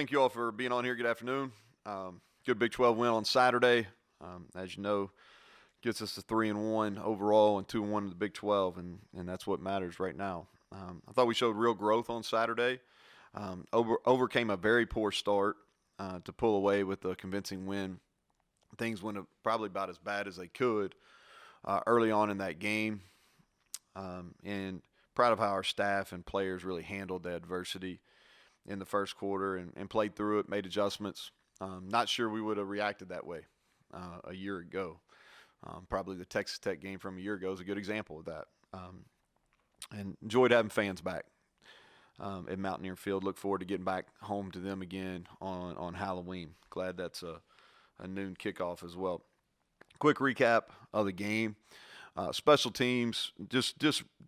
Thank you all for being on here. Good afternoon. Good Big 12 win on Saturday. As you know, gets us to 3-1 overall and 2-1 in the Big 12, and that's what matters right now. I thought we showed real growth on Saturday. Overcame a very poor start to pull away with a convincing win. Things went probably about as bad as they could early on in that game, and proud of how our staff and players really handled the adversity in the first quarter and played through it, made adjustments. Not sure we would have reacted that way a year ago. Probably the Texas Tech game from a year ago is a good example of that. And enjoyed having fans back at Mountaineer Field. Look forward to getting back home to them again on Halloween. Glad that's a noon kickoff as well. Quick recap of the game. Special teams, just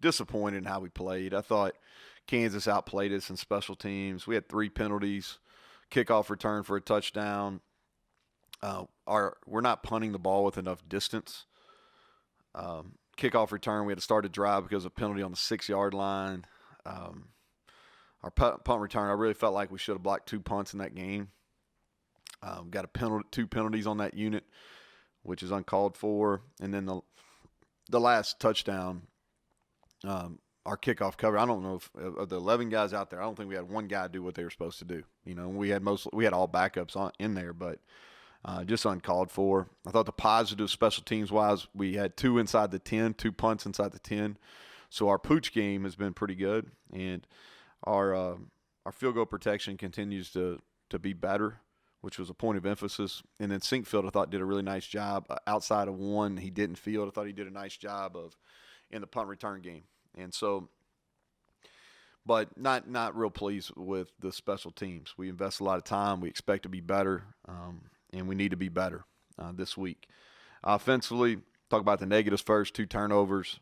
disappointed in how we played. I thought Kansas outplayed us in special teams. We had 3 penalties, kickoff return for a touchdown. We're not punting the ball with enough distance. Kickoff return, we had to start a drive because of a penalty on the 6-yard line. Our punt return, I really felt like we should have blocked 2 punts in that game. Got 2 penalties on that unit, which is uncalled for. And then the last touchdown, our kickoff cover. I don't know if of the 11 guys out there, I don't think we had one guy do what they were supposed to do. You know, we had all backups in there, but just uncalled for. I thought the positive special teams wise, we had 2 inside the 10, 2 punts inside the 10. So our pooch game has been pretty good, and our field goal protection continues to be better, which was a point of emphasis. And then Sinkfield, I thought, did a really nice job. Outside of one he didn't field, I thought he did a nice job in the punt return game. And so, but not real pleased with the special teams. We invest a lot of time. We expect to be better, and we need to be better this week. Offensively, talk about the negatives first. 2 turnovers,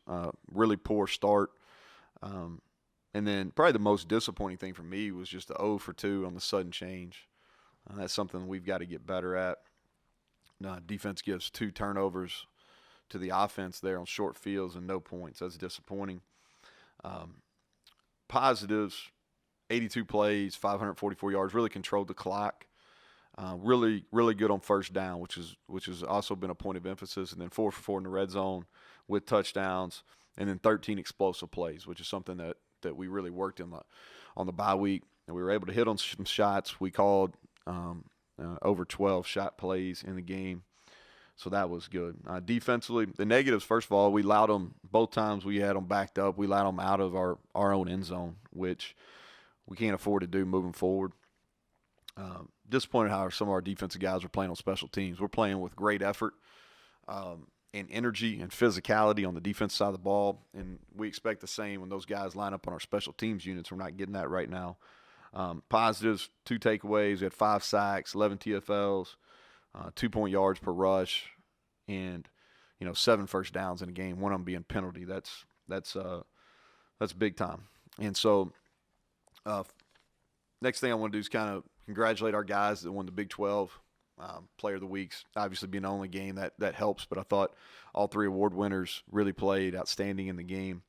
really poor start. And then probably the most disappointing thing for me was just the 0 for 2 on the sudden change. That's something we've got to get better at. Defense gives 2 turnovers to the offense there on short fields and no points. That's disappointing. Positives, 82 plays, 544 yards, really controlled the clock. Really good on first down, which has also been a point of emphasis. And then 4 for 4 in the red zone with touchdowns, and then 13 explosive plays, which is something that we really worked on the bye week. And we were able to hit on some shots. We called over 12 shot plays in the game. So that was good. Defensively, the negatives, first of all, we allowed them both times we had them backed up. We allowed them out of our own end zone, which we can't afford to do moving forward. Disappointed how some of our defensive guys are playing on special teams. We're playing with great effort and energy and physicality on the defense side of the ball, and we expect the same when those guys line up on our special teams units. We're not getting that right now. Positives, 2 takeaways. We had 5 sacks, 11 TFLs. 2-point yards per rush, and 7 first downs in a game. One of them being penalty. That's big time. And so, next thing I want to do is kind of congratulate our guys that won the Big 12 Player of the Weeks. Obviously, being the only game that helps, but I thought all 3 award winners really played outstanding in the game.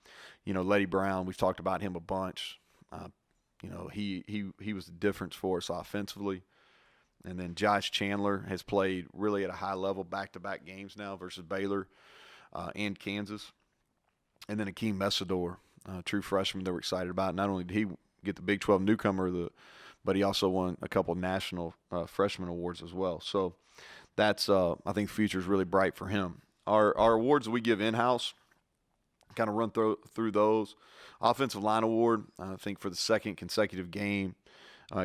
Neal Brown, we've talked about him a bunch. He was the difference for us offensively. And then Josh Chandler has played really at a high level back-to-back games now versus Baylor and Kansas. And then Akeem Mesidor, true freshman that we're excited about. Not only did he get the Big 12 newcomer, but he also won a couple national freshman awards as well. So that's I think the future is really bright for him. Our awards that we give in-house, kind of run through those. Offensive line award, I think for the second consecutive game,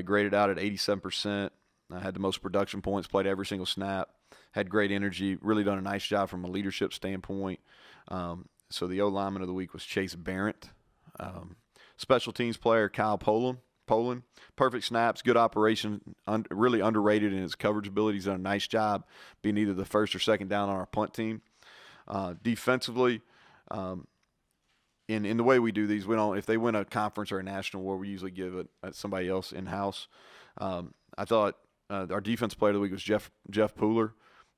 graded out at 87%. Had the most production points, played every single snap, had great energy, really done a nice job from a leadership standpoint. So the O-Lineman of the week was Chase Barrett. Special teams player Kyle Poland. Perfect snaps, good operation, really underrated in his coverage ability. He's done a nice job being either the first or second down on our punt team. Defensively, in the way we do these, we don't. If they win a conference or a national award, we usually give it at somebody else in-house. I thought our defense player of the week was Jeff Pooler.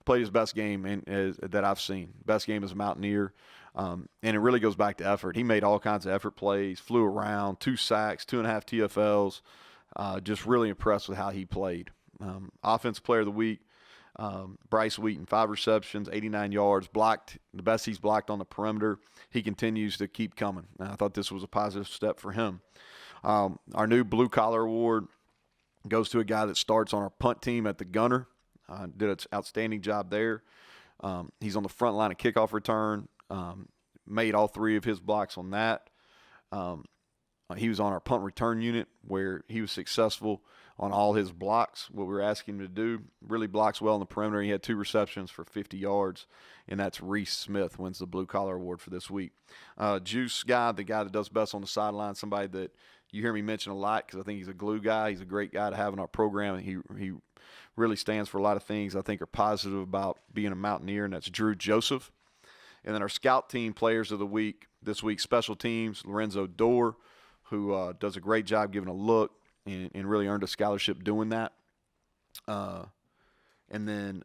Played his best game that I've seen. Best game as a Mountaineer. And it really goes back to effort. He made all kinds of effort plays, flew around, 2 sacks, 2.5 TFLs. just really impressed with how he played. Offensive Player of the Week, Bryce Wheaton, 5 receptions, 89 yards, blocked the best he's blocked on the perimeter. He continues to keep coming. I thought this was a positive step for him. Our new Blue Collar Award goes to a guy that starts on our punt team at the gunner. Did an outstanding job there. He's on the front line of kickoff return. Made all 3 of his blocks on that. He was on our punt return unit where he was successful on all his blocks, what we were asking him to do. Really blocks well on the perimeter. He had 2 receptions for 50 yards, and that's Rhys Smith, wins the Blue Collar Award for this week. Juice guy, the guy that does best on the sideline, somebody that you hear me mention a lot because I think he's a glue guy. He's a great guy to have in our program, and he really stands for a lot of things I think are positive about being a Mountaineer, and that's Drew Joseph. And then our scout team players of the week this week, special teams, Lorenzo Dorr, who does a great job giving a look and really earned a scholarship doing that. And then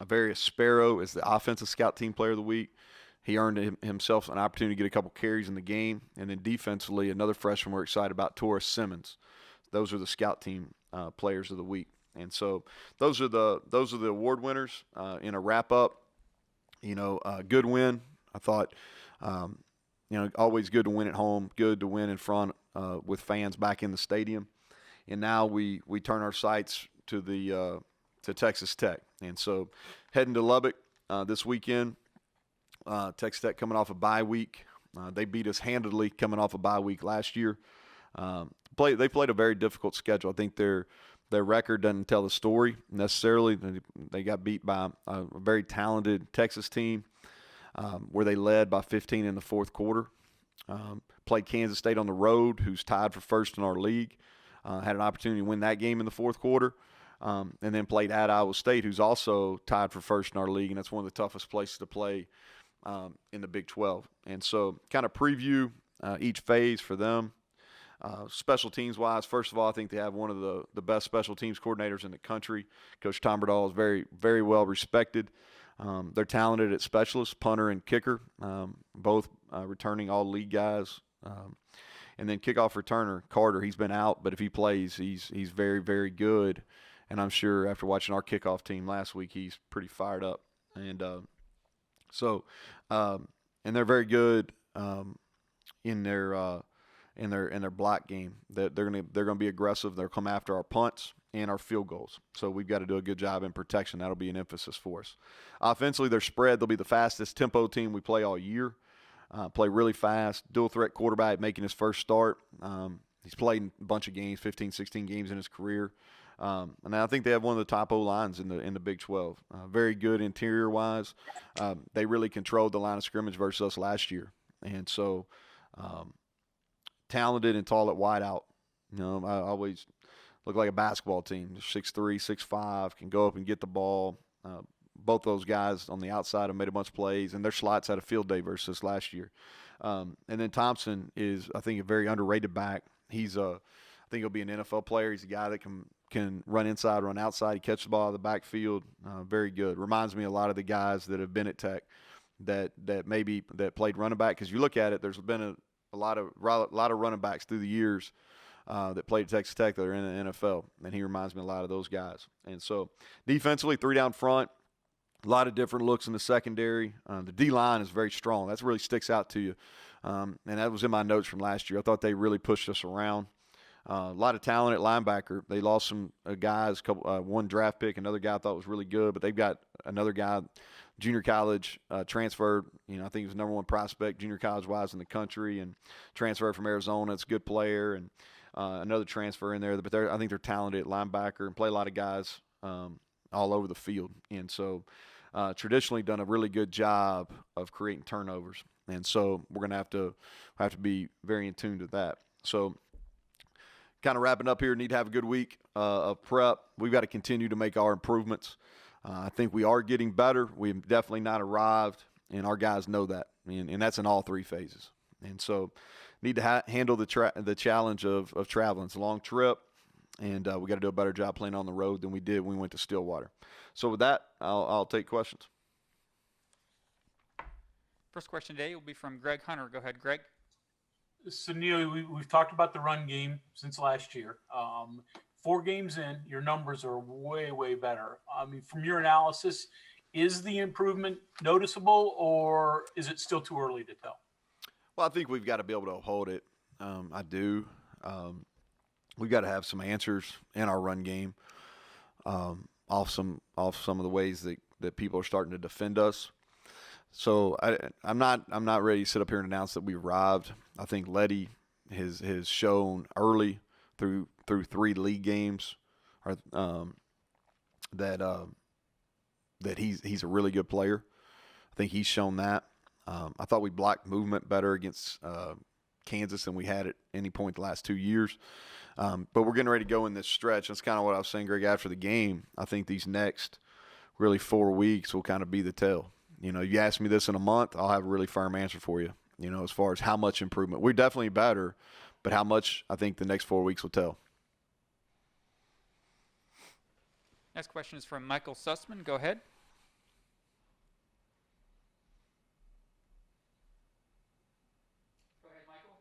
Avarius Sparrow is the offensive scout team player of the week. He earned himself an opportunity to get a couple carries in the game. And then defensively, another freshman we're excited about, Taurus Simmons. Those are the scout team players of the week. And so those are the award winners. In a wrap-up, good win. I thought, always good to win at home, good to win in front with fans back in the stadium. And now we turn our sights to Texas Tech. And so heading to Lubbock this weekend, Texas Tech coming off a bye week. They beat us handedly coming off a bye week last year. They played a very difficult schedule. I think their record doesn't tell the story necessarily. They got beat by a very talented Texas team where they led by 15 in the fourth quarter. Played Kansas State on the road, who's tied for first in our league. Had an opportunity to win that game in the fourth quarter. And then played at Iowa State, who's also tied for first in our league, and that's one of the toughest places to play in the Big 12. And so kind of preview each phase for them. Special teams-wise, first of all, I think they have one of the best special teams coordinators in the country. Coach Tom Berdall is very, very well respected. They're talented at specialists, punter and kicker, both returning all league guys. And then kickoff returner, Carter, he's been out, but if he plays, he's very, very good. And I'm sure after watching our kickoff team last week, he's pretty fired up. And and they're very good in their block game. They're gonna be aggressive. They'll come after our punts and our field goals. So we've got to do a good job in protection. That'll be an emphasis for us. Offensively, they're spread. They'll be the fastest tempo team we play all year. Play really fast. Dual threat quarterback making his first start. He's played a bunch of games, 15, 16 games in his career. And I think they have one of the top O-lines in the Big 12. Very good interior-wise. They really controlled the line of scrimmage versus us last year. And so talented and tall at wideout. I always look like a basketball team. They're 6'3", 6'5", can go up and get the ball. Both those guys on the outside have made a bunch of plays, and their slots had a field day versus last year. And then Thompson is, I think, a very underrated back. I think he'll be an NFL player. He's a guy that can run inside, run outside. He catches the ball out of the backfield. Very good. Reminds me a lot of the guys that have been at Tech that played running back. Because you look at it, there's been a lot of running backs through the years that played at Texas Tech that are in the NFL, and he reminds me a lot of those guys. And so defensively, 3 down front, a lot of different looks in the secondary. The D-line is very strong. That really sticks out to you. And that was in my notes from last year. I thought they really pushed us around. A lot of talent at linebacker. They lost some guys, one draft pick, another guy I thought was really good, but they've got another guy, junior college, transferred. I think he was number 1 prospect, junior college-wise in the country, and transferred from Arizona. It's a good player, and another transfer in there. But I think they're talented at linebacker and play a lot of guys all over the field. And so traditionally done a really good job of creating turnovers. And so we're going to have to be very in tune to that. So kind of wrapping up here, need to have a good week of prep. We've got to continue to make our improvements. I think we are getting better. We've definitely not arrived, and our guys know that. And that's in all 3 phases. And so need to handle the challenge of traveling. It's a long trip, and we got to do a better job playing on the road than we did when we went to Stillwater. So with that, I'll take questions. First question today will be from Greg Hunter. Go ahead, Greg. So Neal, we've talked about the run game since last year. 4 games in, your numbers are way, way better. I mean, from your analysis, is the improvement noticeable, or is it still too early to tell? Well, I think we've got to be able to hold it. I do. Um, we've got to have some answers in our run game, off some of the ways that people are starting to defend us. So I'm not ready to sit up here and announce that we arrived. I think Letty has shown early through 3 league games, or, that that he's a really good player. I think he's shown that. I thought we blocked movement better against Kansas than we had at any point the last 2 years. But we're getting ready to go in this stretch. That's kind of what I was saying, Greg, after the game. I think these next really 4 weeks will kind of be the tell. You ask me this in a month, I'll have a really firm answer for you, as far as how much improvement. We're definitely better, but how much, I think the next 4 weeks will tell. Next question is from Michael Sussman. Go ahead. Go ahead, Michael.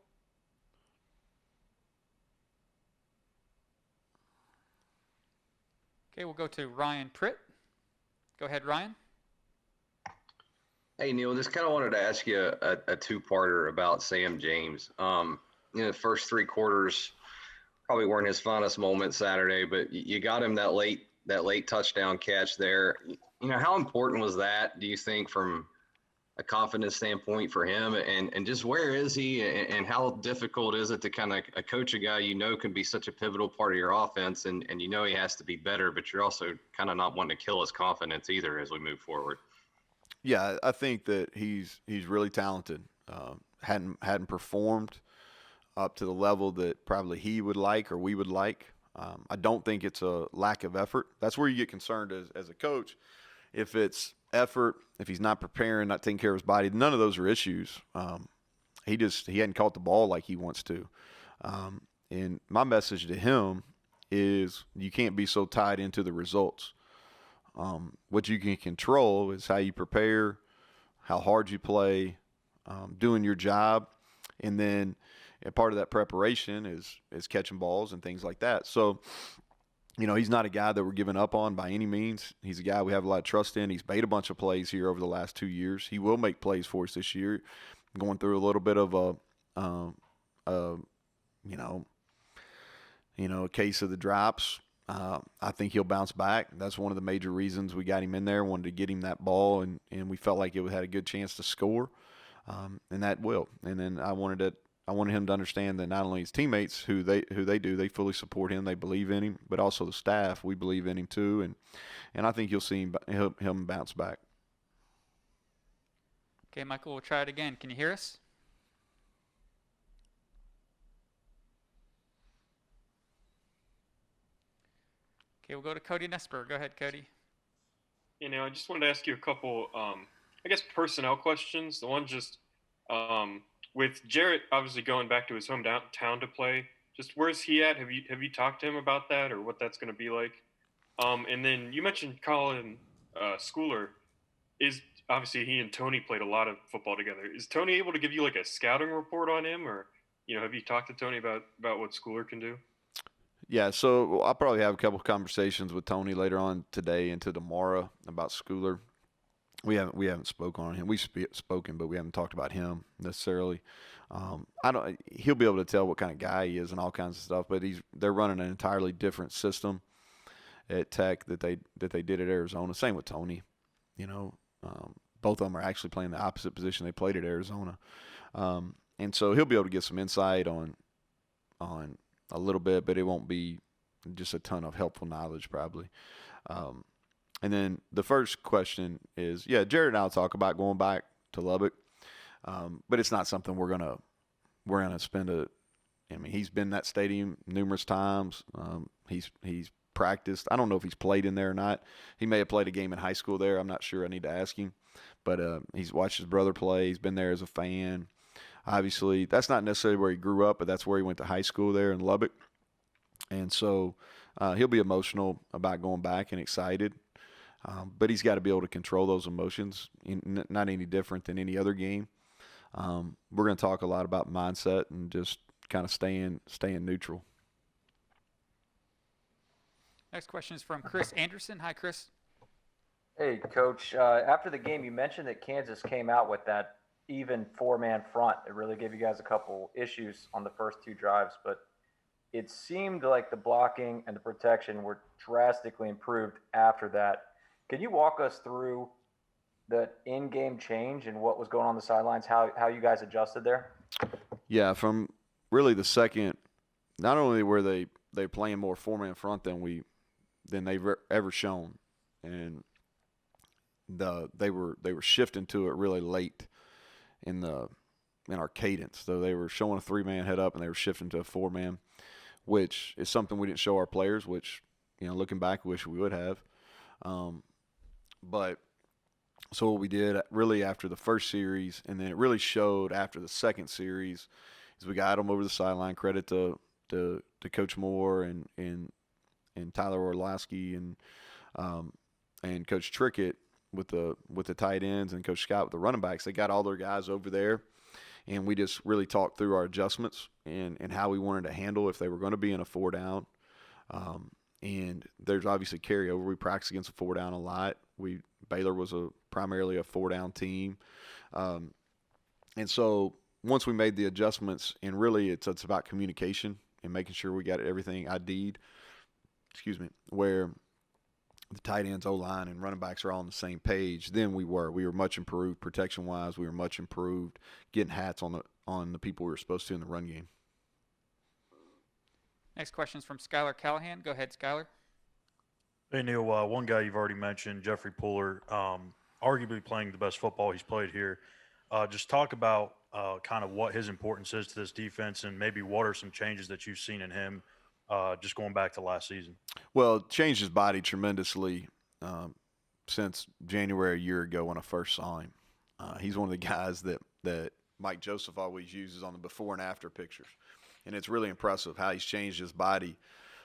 Okay, we'll go to Ryan Pritt. Go ahead, Ryan. Hey, Neal, just kind of wanted to ask you a two-parter about Sam James. The first 3 quarters probably weren't his finest moments Saturday, but you got him that late touchdown catch there. How important was that, do you think, from a confidence standpoint for him? And just where is he, and how difficult is it to kind of coach a guy can be such a pivotal part of your offense, and he has to be better, but you're also kind of not wanting to kill his confidence either as we move forward? Yeah, I think that he's really talented. Hadn't performed up to the level that probably he would like or we would like. I don't think it's a lack of effort. That's where you get concerned as a coach. If it's effort, if he's not preparing, not taking care of his body, none of those are issues. He hadn't caught the ball like he wants to. And my message to him is you can't be so tied into the results. What you can control is how you prepare, how hard you play, doing your job, and then part of that preparation is catching balls and things like that. So, he's not a guy that we're giving up on by any means. He's a guy we have a lot of trust in. He's made a bunch of plays here over the last 2 years. He will make plays for us this year. Going through a little bit of a case of the drops. I think he'll bounce back. That's one of the major reasons we got him in there. Wanted to get him that ball, and we felt like it had a good chance to score, and that will. And then I wanted him to understand that not only his teammates who they fully support him, they believe in him, but also the staff, we believe in him too, and I think you'll see him bounce back. Okay, Michael, we'll try it again. Can you hear us? Okay, we'll go to Cody Nesper. Go ahead, Cody. I just wanted to ask you a couple, personnel questions. The one just with Jarrett obviously going back to his hometown to play. Just where's he at? Have you talked to him about that, or what that's going to be like? And then you mentioned Colin Schooler. Is obviously he and Tony played a lot of football together. Is Tony able to give you like a scouting report on him, or have you talked to Tony about what Schooler can do? Yeah, so I'll probably have a couple of conversations with Tony later on today into tomorrow about Schooler. We haven't spoken on him. We've spoken, but we haven't talked about him necessarily. He'll be able to tell what kind of guy he is and all kinds of stuff. But they're running an entirely different system at Tech that they did at Arizona. Same with Tony. Both of them are actually playing the opposite position they played at Arizona, and so he'll be able to get some insight on a little bit, but it won't be just a ton of helpful knowledge probably. And then the first question is, yeah, Jared and I'll talk about going back to Lubbock, but it's not something we're gonna spend he's been in that stadium numerous times. He's practiced. I don't know if he's played in there or not. He may have played a game in high school there. I'm not sure. I need to ask him. But he's watched his brother play. He's been there as a fan. Obviously, that's not necessarily where he grew up, but that's where he went to high school there in Lubbock. And so he'll be emotional about going back and excited. But he's got to be able to control those emotions, not any different than any other game. We're going to talk a lot about mindset and just kind of staying neutral. Next question is from Chris Anderson. Hi, Chris. Hey, Coach. After the game, you mentioned that Kansas came out with that even four-man front. It really gave you guys a couple issues on the first two drives, but it seemed like the blocking and the protection were drastically improved after that. Can you walk us through the in-game change and what was going on the sidelines, how you guys adjusted there? Yeah, from really the second, not only were they playing more four-man front than they've ever shown, and they were shifting to it really late in our cadence. So they were showing a three-man head up and they were shifting to a four-man, which is something we didn't show our players, which, looking back, we wish we would have. But so what we did really after the first series, and then it really showed after the second series, is we got them over the sideline. Credit to Coach Moore and Tyler Orlowski and Coach Trickett with the tight ends and Coach Scott with the running backs. They got all their guys over there, and we just really talked through our adjustments and how we wanted to handle if they were going to be in a four down. And there's obviously carryover. We practice against a four down a lot. Baylor was primarily a four down team. And so once we made the adjustments, and really it's about communication and making sure we got everything ID'd, where the tight ends, O-line, and running backs are all on the same page, then we were much improved protection-wise. We were much improved getting hats on the people we were supposed to in the run game. Next question is from Skylar Callahan. Go ahead, Skylar. Hey, Neal, one guy you've already mentioned, Jeffrey Puller, arguably playing the best football he's played here. Just talk about kind of what his importance is to this defense and maybe what are some changes that you've seen in him just going back to last season. Well, it changed his body tremendously since January a year ago when I first saw him. He's one of the guys that Mike Joseph always uses on the before and after pictures. And it's really impressive how he's changed his body.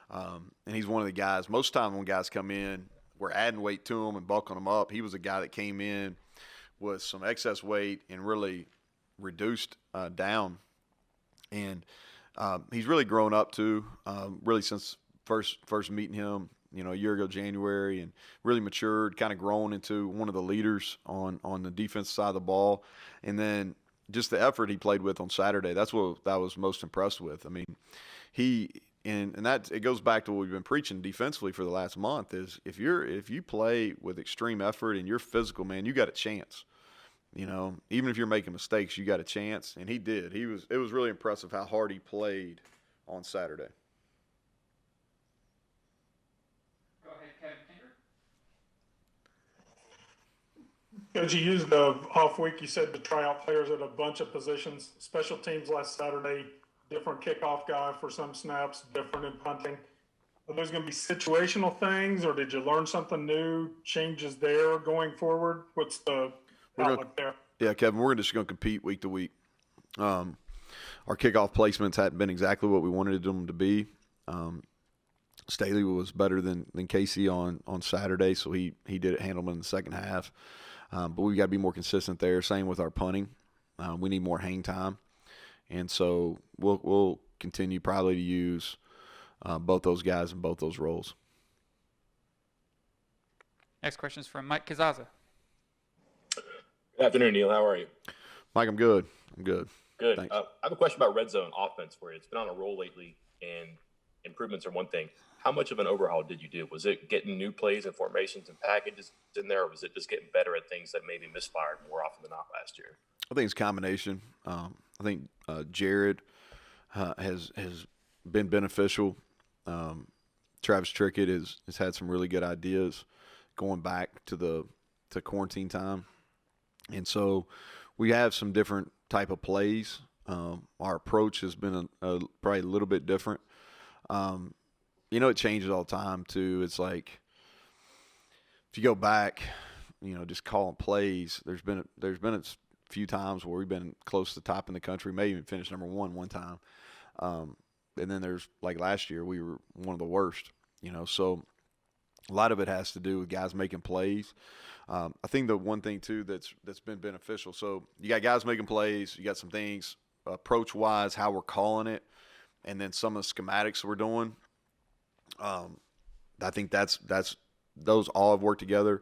And he's one of the guys, most time when guys come in, we're adding weight to him and bulking them up. He was a guy that came in with some excess weight and really reduced down. And he's really grown up too, really since first meeting him, a year ago, January, and really matured, kind of grown into one of the leaders on the defense side of the ball. And then just the effort he played with on Saturday, that's what I was most impressed with. I mean, it goes back to what we've been preaching defensively for the last month is if you play with extreme effort and you're physical, man, you got a chance. Even if you're making mistakes, you got a chance, and he did. It was really impressive how hard he played on Saturday. Go ahead, Kevin Kinger. As you used the off week, you said to try out players at a bunch of positions. Special teams last Saturday, different kickoff guy for some snaps, different in punting. Are those going to be situational things, or did you learn something new, changes there going forward? What's the outlook there? Yeah, Kevin, we're just going to compete week to week. Our kickoff placements hadn't been exactly what we wanted them to be. Staley was better than Casey on Saturday, so he did handle them in the second half. But we've got to be more consistent there. Same with our punting. We need more hang time. And so we'll continue probably to use both those guys in both those roles. Next question is from Mike Kazaza. Good afternoon, Neal. How are you? Mike, I'm good. Good. Thanks. I have a question about red zone offense for you. It's been on a roll lately, and improvements are one thing. How much of an overhaul did you do? Was it getting new plays and formations and packages in there, or was it just getting better at things that maybe misfired more often than not last year? I think it's a combination. I think Jared has been beneficial. Travis Trickett has had some really good ideas going back to quarantine time. And so we have some different type of plays. Our approach has been probably a little bit different. It changes all the time too. It's like if you go back, just calling plays. There's been a few times where we've been close to the top in the country, maybe even finished number one time. And then there's like last year we were one of the worst. So A lot of it has to do with guys making plays. I think the one thing too that's been beneficial. So you got guys making plays. You got some things approach-wise, how we're calling it, and then some of the schematics we're doing. I think that's those all have worked together.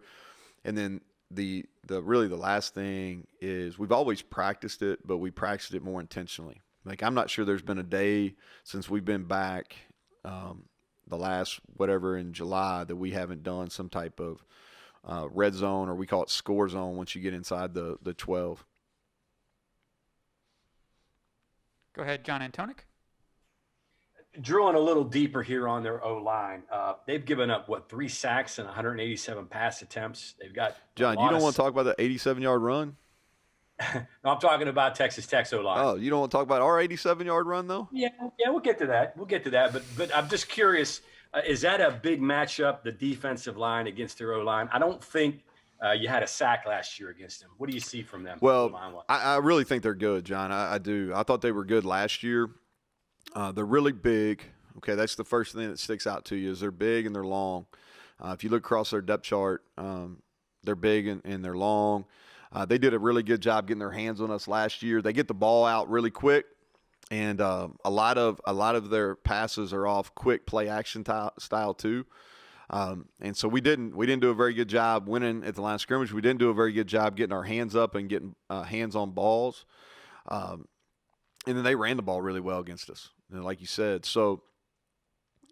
And then the really the last thing is we've always practiced it, but we practiced it more intentionally. Like, I'm not sure there's been a day since we've been back the last whatever in July that we haven't done some type of red zone, or we call it score zone once you get inside the 12. Go ahead, John Antonic. Drilling a little deeper here on their O-line. They've given up, 3 sacks and 187 pass attempts. They've got John, you don't want to talk about the 87-yard run? No, I'm talking about Texas Tech's O-line. Oh, you don't want to talk about our 87-yard run, though? Yeah, we'll get to that. But I'm just curious, is that a big matchup, the defensive line against their O-line? I don't think you had a sack last year against them. What do you see from them? Well, I really think they're good, John. I do. I thought they were good last year. They're really big. Okay, that's the first thing that sticks out to you is they're big and they're long. If you look across their depth chart, they're big and they're long. They did a really good job getting their hands on us last year. They get the ball out really quick, and a lot of their passes are off quick play action style too. And so we didn't do a very good job winning at the line of scrimmage. We didn't do a very good job getting our hands up and getting hands on balls. And then they ran the ball really well against us, like you said. So,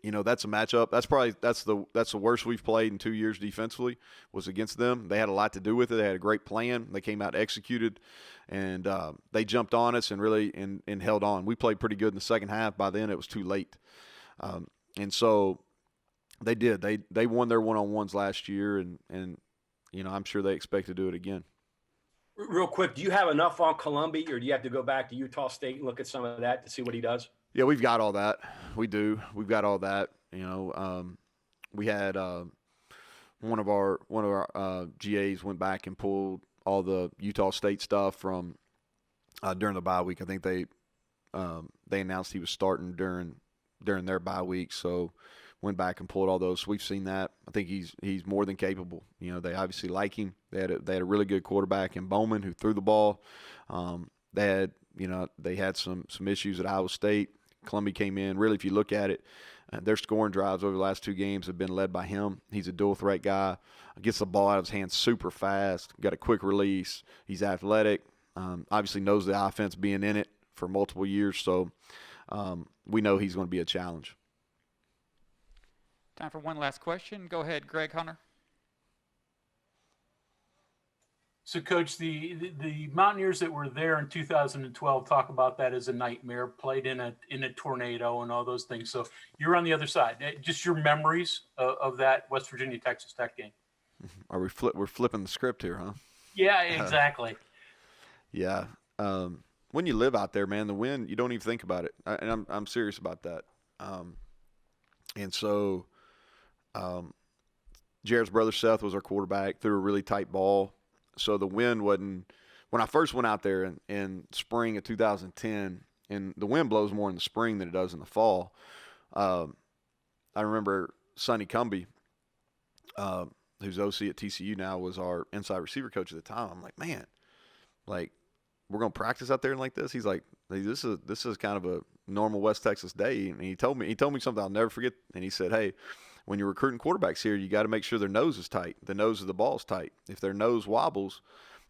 that's a matchup. That's the worst we've played in 2 years defensively was against them. They had a lot to do with it. They had a great plan. They came out and executed, and they jumped on us and really and held on. We played pretty good in the second half. By then, it was too late. And so they did. They won their one-on-ones last year, and I'm sure they expect to do it again. Real quick, do you have enough on Columbia, or do you have to go back to Utah State and look at some of that to see what he does? Yeah, we've got all that. We do. We've got all that. We had one of our GAs went back and pulled all the Utah State stuff from during the bye week. I think they announced he was starting during their bye week, so went back and pulled all those. So we've seen that. I think he's more than capable. They obviously like him. They had a really good quarterback in Bowman who threw the ball. They had some issues at Iowa State. Columbia came in. Really, if you look at it, their scoring drives over the last 2 games have been led by him. He's a dual threat guy. Gets the ball out of his hands super fast. Got a quick release. He's athletic. Obviously knows the offense being in it for multiple years. So we know he's going to be a challenge. Time for one last question. Go ahead, Greg Hunter. So, Coach, the Mountaineers that were there in 2012 talk about that as a nightmare, played in a tornado and all those things. So you're on the other side. Just your memories of that West Virginia Texas Tech game. Are we're flipping the script here, huh? Yeah, exactly. Yeah. When you live out there, man, the wind, you don't even think about it. And I'm serious about that. And so Jared's brother Seth was our quarterback, threw a really tight ball. So the wind wasn't – when I first went out there in spring of 2010, and the wind blows more in the spring than it does in the fall, I remember Sonny Cumbie, who's OC at TCU now, was our inside receiver coach at the time. I'm like, man, like, we're going to practice out there like this? He's like, this is kind of a normal West Texas day. And he told me something I'll never forget. And he said, hey, when you're recruiting quarterbacks here, you got to make sure their nose is tight. The nose of the ball is tight. If their nose wobbles,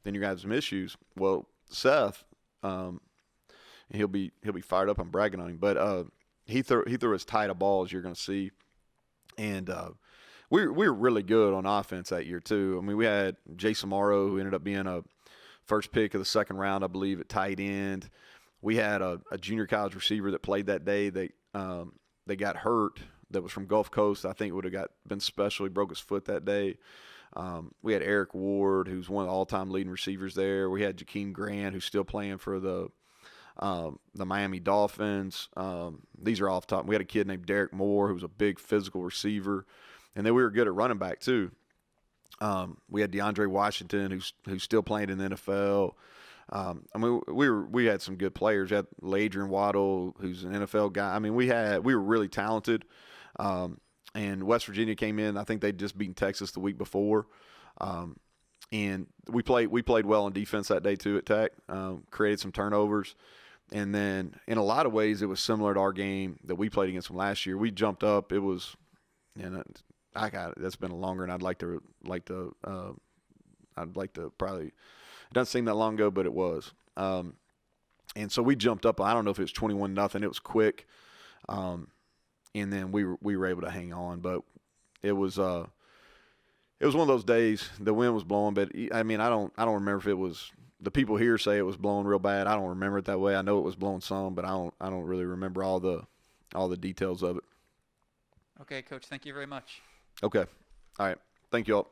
then you're going to have some issues. Well, Seth, he'll be fired up. I'm bragging on him. But he threw as tight a ball as you're going to see. And we were really good on offense that year too. I mean, we had Jason Morrow, who ended up being a first pick of the second round, I believe, at tight end. We had a junior college receiver that played that day. They got hurt. That was from Gulf Coast. I think it would have been special. He broke his foot that day. We had Eric Ward, who's one of the all-time leading receivers there. We had Jakeem Grant, who's still playing for the Miami Dolphins. These are off top. We had a kid named Derek Moore, who was a big physical receiver. And then we were good at running back too. We had DeAndre Washington, who's still playing in the NFL. I mean, we had some good players. We had Ladrian Waddle, who's an NFL guy. I mean, we were really talented. and West Virginia came in. I think they'd just beaten Texas the week before. And we played well on defense that day too at Tech, created some turnovers. And then in a lot of ways, it was similar to our game that we played against them last year. We jumped up. It was, that's been longer, and I'd like to probably, it doesn't seem that long ago, but it was. And so we jumped up. I don't know if it was 21-0. It was quick. And then we were able to hang on, but it was one of those days. The wind was blowing, but I mean, I don't remember if it was. The people here say it was blowing real bad. I don't remember it that way. I know it was blowing some, but I don't really remember all the details of it. Okay, Coach. Thank you very much. Okay. All right. Thank you all.